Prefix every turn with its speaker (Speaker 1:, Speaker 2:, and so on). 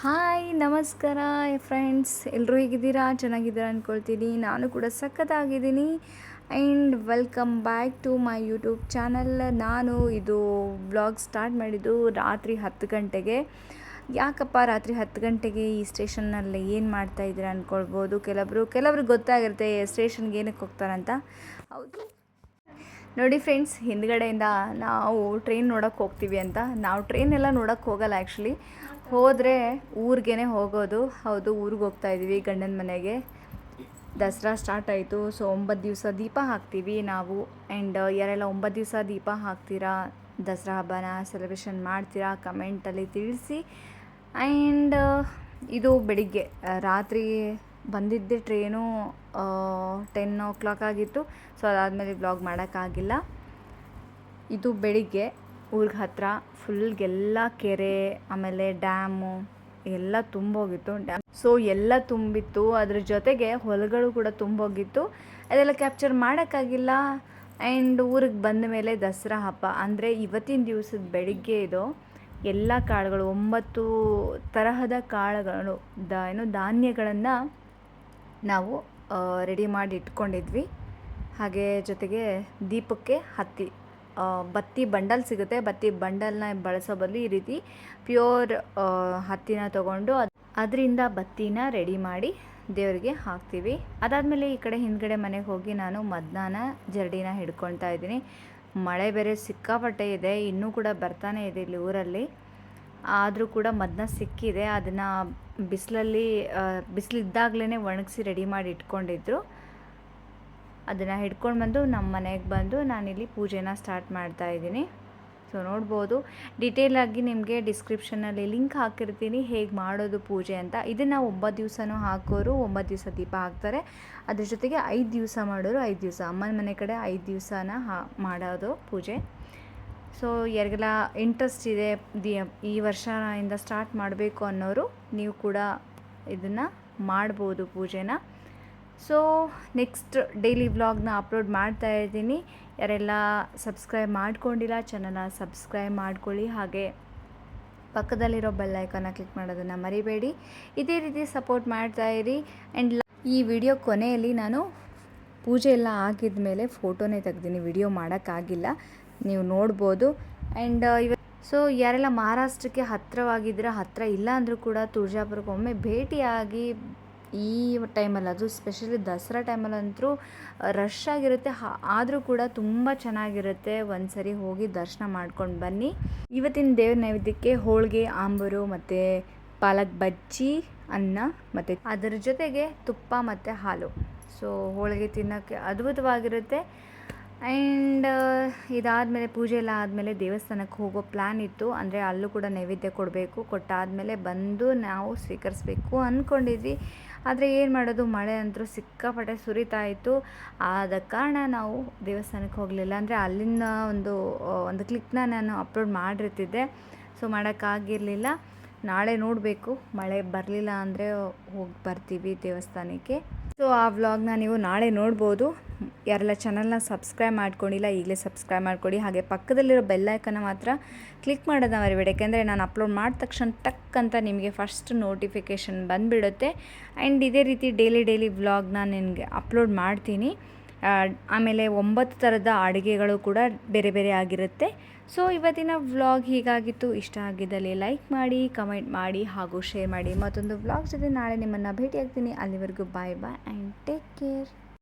Speaker 1: Hi ನಮಸ್ಕಾರ friends, ಎಲ್ಲರೂ ಹೇಗಿದ್ದೀರಾ? ಚೆನ್ನಾಗಿದ್ದೀರಾ ಅಂದ್ಕೊಳ್ತೀನಿ. ನಾನು ಕೂಡ ಸಖತ್ತಾಗಿದ್ದೀನಿ. And welcome back to my YouTube channel. ನಾನು ಇದು ಬ್ಲಾಗ್ ಸ್ಟಾರ್ಟ್ ಮಾಡಿದ್ದು ರಾತ್ರಿ 10 ಗಂಟೆಗೆ. ಯಾಕಪ್ಪ ರಾತ್ರಿ 10 ಗಂಟೆಗೆ ಈ ಸ್ಟೇಷನ್ನಲ್ಲಿ ಏನು ಮಾಡ್ತಾಯಿದ್ದೀರಾ ಅಂದ್ಕೊಳ್ಬೋದು. ಕೆಲವ್ರಿಗೆ ಗೊತ್ತಾಗಿರುತ್ತೆ ಸ್ಟೇಷನ್ಗೆ ಏನಕ್ಕೆ ಹೋಗ್ತಾರಂತ. ಹೌದು ನೋಡಿ ಫ್ರೆಂಡ್ಸ್, ಹಿಂದ್ಗಡೆಯಿಂದ ನಾವು ಟ್ರೈನ್ ನೋಡೋಕ್ಕೆ ಹೋಗ್ತೀವಿ ಅಂತ. ನಾವು ಟ್ರೈನ್ ಎಲ್ಲ ನೋಡೋಕ್ಕೆ ಹೋಗಲ್ಲ ಆ್ಯಕ್ಚುಲಿ. ಹೋದರೆ ಊರಿಗೇ ಹೋಗೋದು. ಹೌದು, ಊರಿಗೆ ಹೋಗ್ತಾಯಿದ್ದೀವಿ ಗಂಡನ ಮನೆಗೆ. ದಸರಾ ಸ್ಟಾರ್ಟ್ ಆಯಿತು. ಸೊ 9 ದಿವಸ ದೀಪ ಹಾಕ್ತೀವಿ ನಾವು. ಆ್ಯಂಡ್ ಯಾರೆಲ್ಲ 9 ದಿವಸ ದೀಪ ಹಾಕ್ತೀರಾ, ದಸರಾ ಹಬ್ಬನ ಸೆಲೆಬ್ರೇಷನ್ ಮಾಡ್ತೀರಾ, ಕಮೆಂಟಲ್ಲಿ ತಿಳಿಸಿ. ಆ್ಯಂಡ್ ಇದು ಬೆಳಿಗ್ಗೆ, ರಾತ್ರಿ ಬಂದಿದ್ದೆ ಟ್ರೈನು 10 o'clock ಆಗಿತ್ತು. ಸೊ ಅದಾದಮೇಲೆ ಬ್ಲಾಗ್ ಮಾಡೋಕ್ಕಾಗಿಲ್ಲ. ಇದು ಬೆಳಿಗ್ಗೆ ಊರಿಗೆ ಹತ್ತಿರ ಫುಲ್ಗೆಲ್ಲ ಕೆರೆ, ಆಮೇಲೆ ಡ್ಯಾಮು ಎಲ್ಲ ತುಂಬೋಗಿತ್ತು. ಸೊ ಎಲ್ಲ ತುಂಬಿತ್ತು. ಅದ್ರ ಜೊತೆಗೆ ಹೊಲಗಳು ಕೂಡ ತುಂಬೋಗಿತ್ತು. ಅದೆಲ್ಲ ಕ್ಯಾಪ್ಚರ್ ಮಾಡೋಕ್ಕಾಗಿಲ್ಲ. ಆ್ಯಂಡ್ ಊರಿಗೆ ಬಂದ ಮೇಲೆ ದಸರಾ ಹಬ್ಬ ಅಂದರೆ ಇವತ್ತಿನ ದಿವಸದ ಬೆಳಿಗ್ಗೆ ಇದು ಎಲ್ಲ ಕಾಳುಗಳು, 9 ತರಹದ ಕಾಳುಗಳು, ಧಾನ್ಯಗಳನ್ನು ನಾವು ರೆಡಿ ಮಾಡಿ ಇಟ್ಕೊಂಡಿದ್ವಿ. ಹಾಗೆ ಜೊತೆಗೆ ದೀಪಕ್ಕೆ ಬತ್ತಿ ಬಂಡಲ್ ಸಿಗುತ್ತೆ. ಬತ್ತಿ ಬಂಡಲ್ನ ಬಳಸೋ ಬದಲು ಈ ರೀತಿ ಪ್ಯೂರ್ ಹತ್ತಿನ ತೊಗೊಂಡು ಅದರಿಂದ ಬತ್ತಿನ ರೆಡಿ ಮಾಡಿ ದೇವರಿಗೆ ಹಾಕ್ತೀವಿ. ಅದಾದಮೇಲೆ ಈ ಕಡೆ ಹಿಂದ್ಗಡೆ ಮನೆಗೆ ಹೋಗಿ ನಾನು ಮದ್ನಾನ ಜರಡಿನ ಹಿಡ್ಕೊಳ್ತಾ ಇದ್ದೀನಿ. ಮಳೆ ಬೇರೆ ಸಿಕ್ಕಾಪಟ್ಟೆ ಇದೆ, ಇನ್ನೂ ಕೂಡ ಬರ್ತಾನೆ ಇದೆ ಇಲ್ಲಿ ಊರಲ್ಲಿ. ಆದರೂ ಕೂಡ ಮದ್ನ ಸಿಕ್ಕಿದೆ. ಅದನ್ನು ಬಿಸಿಲಿದ್ದಾಗಲೇ ಒಣಗಿಸಿ ರೆಡಿ ಮಾಡಿ ಇಟ್ಕೊಂಡಿದ್ರು. ಅದನ್ನು ಹಿಡ್ಕೊಂಡು ಬಂದು ನಮ್ಮ ಮನೆಗೆ ಬಂದು ನಾನಿಲ್ಲಿ ಪೂಜೆನ ಸ್ಟಾರ್ಟ್ ಮಾಡ್ತಾ ಇದ್ದೀನಿ. ಸೊ ನೋಡ್ಬೋದು, ಡೀಟೇಲಾಗಿ ನಿಮಗೆ ಡಿಸ್ಕ್ರಿಪ್ಷನಲ್ಲಿ ಲಿಂಕ್ ಹಾಕಿರ್ತೀನಿ ಹೇಗೆ ಮಾಡೋದು ಪೂಜೆ ಅಂತ. ಇದನ್ನು 9 ದಿವಸನೂ ಹಾಕೋರು 9 ದಿವಸ ದೀಪ ಹಾಕ್ತಾರೆ. ಅದ್ರ ಜೊತೆಗೆ 5 ದಿವಸ ಮಾಡೋರು 5 ದಿವಸ, ಅಮ್ಮನ ಮನೆ ಕಡೆ 5 ದಿವಸನ ಮಾಡೋದು ಪೂಜೆ. ಸೊ ಯಾರಿಗೆಲ್ಲ ಇಂಟ್ರೆಸ್ಟ್ ಇದೆ ಈ ವರ್ಷದಿಂದ ಸ್ಟಾರ್ಟ್ ಮಾಡಬೇಕು ಅನ್ನೋರು ನೀವು ಕೂಡ ಇದನ್ನು ಮಾಡ್ಬೋದು ಪೂಜೆನ. ಸೊ ನೆಕ್ಸ್ಟ್ ಡೈಲಿ ವ್ಲಾಗ್ನ ಅಪ್ಲೋಡ್ ಮಾಡ್ತಾ ಇದ್ದೀನಿ. ಯಾರೆಲ್ಲ ಸಬ್ಸ್ಕ್ರೈಬ್ ಮಾಡ್ಕೊಂಡಿಲ್ಲ ಚಾನಲ್ನ ಸಬ್ಸ್ಕ್ರೈಬ್ ಮಾಡ್ಕೊಳ್ಳಿ. ಹಾಗೆ ಪಕ್ಕದಲ್ಲಿರೋ ಬೆಲ್ ಐಕಾನ್ನ ಕ್ಲಿಕ್ ಮಾಡೋದನ್ನು ಮರಿಬೇಡಿ. ಇದೇ ರೀತಿ ಸಪೋರ್ಟ್ ಮಾಡ್ತಾಯಿರಿ. ಆ್ಯಂಡ್ ಈ ವಿಡಿಯೋ ಕೊನೆಯಲ್ಲಿ ನಾನು ಪೂಜೆ ಎಲ್ಲ ಆಗಿದ ಮೇಲೆ ಫೋಟೋನೇ ತೆಗ್ದೀನಿ, ವಿಡಿಯೋ ಮಾಡೋಕ್ಕಾಗಿಲ್ಲ, ನೀವು ನೋಡ್ಬೋದು. ಆ್ಯಂಡ್ ಸೊ ಯಾರೆಲ್ಲ ಮಹಾರಾಷ್ಟ್ರಕ್ಕೆ ಹತ್ತಿರವಾಗಿದ್ದೀರಾ, ಹತ್ತಿರ ಇಲ್ಲ ಅಂದರೂ ಕೂಡ ತುಳಜಾಪುರಕ್ಕೆ ಒಮ್ಮೆ ಭೇಟಿಯಾಗಿ. ಈ ಟೈಮಲ್ಲಿ, ಅದು ಸ್ಪೆಷಲಿ ದಸರಾ ಟೈಮಲ್ಲಂತೂ ರಶ್ ಆಗಿರುತ್ತೆ. ಆದರೂ ಕೂಡ ತುಂಬ ಚೆನ್ನಾಗಿರುತ್ತೆ. ಒಂದು ಸರಿ ಹೋಗಿ ದರ್ಶನ ಮಾಡ್ಕೊಂಡು ಬನ್ನಿ. ಇವತ್ತಿನ ದೇವ್ರ ನೈವೇದ್ಯಕ್ಕೆ ಹೋಳಿಗೆ, ಆಂಬೂರು ಮತ್ತು ಪಾಲಕ್ ಬಜ್ಜಿ, ಅನ್ನ ಮತ್ತು ಅದರ ಜೊತೆಗೆ ತುಪ್ಪ ಮತ್ತು ಹಾಲು. ಸೊ ಹೋಳಿಗೆ ತಿನ್ನೋಕ್ಕೆ ಅದ್ಭುತವಾಗಿರುತ್ತೆ. ಆ್ಯಂಡ್ ಇದಾದಮೇಲೆ ಪೂಜೆ ಎಲ್ಲ ಆದಮೇಲೆ ದೇವಸ್ಥಾನಕ್ಕೆ ಹೋಗೋ ಪ್ಲ್ಯಾನ್ ಇತ್ತು. ಅಂದರೆ ಅಲ್ಲೂ ಕೂಡ ನೈವೇದ್ಯ ಕೊಡಬೇಕು. ಕೊಟ್ಟಾದಮೇಲೆ ಬಂದು ನಾವು ಸ್ವೀಕರಿಸಬೇಕು ಅಂದ್ಕೊಂಡಿದ್ವಿ. ಆದರೆ ಏನು ಮಾಡೋದು, ಮಳೆ ಅಂತೂ ಸಿಕ್ಕಾಪಟ್ಟೆ ಸುರಿತಾ ಇತ್ತು. ಆದ ಕಾರಣ ನಾವು ದೇವಸ್ಥಾನಕ್ಕೆ ಹೋಗಲಿಲ್ಲ. ಅಂದರೆ ಅಲ್ಲಿಂದ ಒಂದು ಕ್ಲಿಪ್ನ ನಾನು ಅಪ್ಲೋಡ್ ಮಾಡಿರ್ತಿದ್ದೆ. ಸೊ ಮಾಡೋಕ್ಕಾಗಿರಲಿಲ್ಲ. ನಾಳೆ ನೋಡಬೇಕು, ಮಳೆ ಬರಲಿಲ್ಲ ಅಂದರೆ ಹೋಗಿ ಬರ್ತೀವಿ ದೇವಸ್ಥಾನಕ್ಕೆ. ಸೊ ಆ ವ್ಲಾಗ್ನ ನೀವು ನಾಳೆ ನೋಡ್ಬೋದು. ಯಾರೆಲ್ಲ ಚಾನಲ್ನ ಸಬ್ಸ್ಕ್ರೈಬ್ ಮಾಡ್ಕೊಂಡಿಲ್ಲ ಈಗಲೇ ಸಬ್ಸ್ಕ್ರೈಬ್ ಮಾಡ್ಕೊಳ್ಳಿ. ಹಾಗೆ ಪಕ್ಕದಲ್ಲಿರೋ ಬೆಲ್ ಐಕನ್ನ ಮಾತ್ರ ಕ್ಲಿಕ್ ಮಾಡೋದನ್ನ ಮರಿಬೇಡಿ. ಯಾಕೆಂದರೆ ನಾನು ಅಪ್ಲೋಡ್ ಮಾಡಿದ ತಕ್ಷಣ ಟಕ್ ಅಂತ ನಿಮಗೆ ಫಸ್ಟ್ ನೋಟಿಫಿಕೇಷನ್ ಬಂದುಬಿಡುತ್ತೆ. ಆ್ಯಂಡ್ ಇದೇ ರೀತಿ ಡೈಲಿ ವ್ಲಾಗ್ನ ನಿನಗೆ ಅಪ್ಲೋಡ್ ಮಾಡ್ತೀನಿ. ಆಮೇಲೆ 9 ಥರದ ಅಡುಗೆಗಳು ಕೂಡ ಬೇರೆ ಬೇರೆ ಆಗಿರುತ್ತೆ. ಸೊ ಇವತ್ತಿನ ವ್ಲಾಗ್ ಹೀಗಾಗಿತ್ತು. ಇಷ್ಟ ಆಗಿದ್ದಲ್ಲಿ ಲೈಕ್ ಮಾಡಿ, ಕಮೆಂಟ್ ಮಾಡಿ ಹಾಗೂ ಶೇರ್ ಮಾಡಿ. ಮತ್ತೊಂದು ವ್ಲಾಗ್ ಜೊತೆ ನಾಳೆ ನಿಮ್ಮನ್ನು ಭೇಟಿಯಾಗ್ತೀನಿ. ಅಲ್ಲಿವರೆಗೂ ಬಾಯ್ ಆ್ಯಂಡ್ ಟೇಕ್ ಕೇರ್.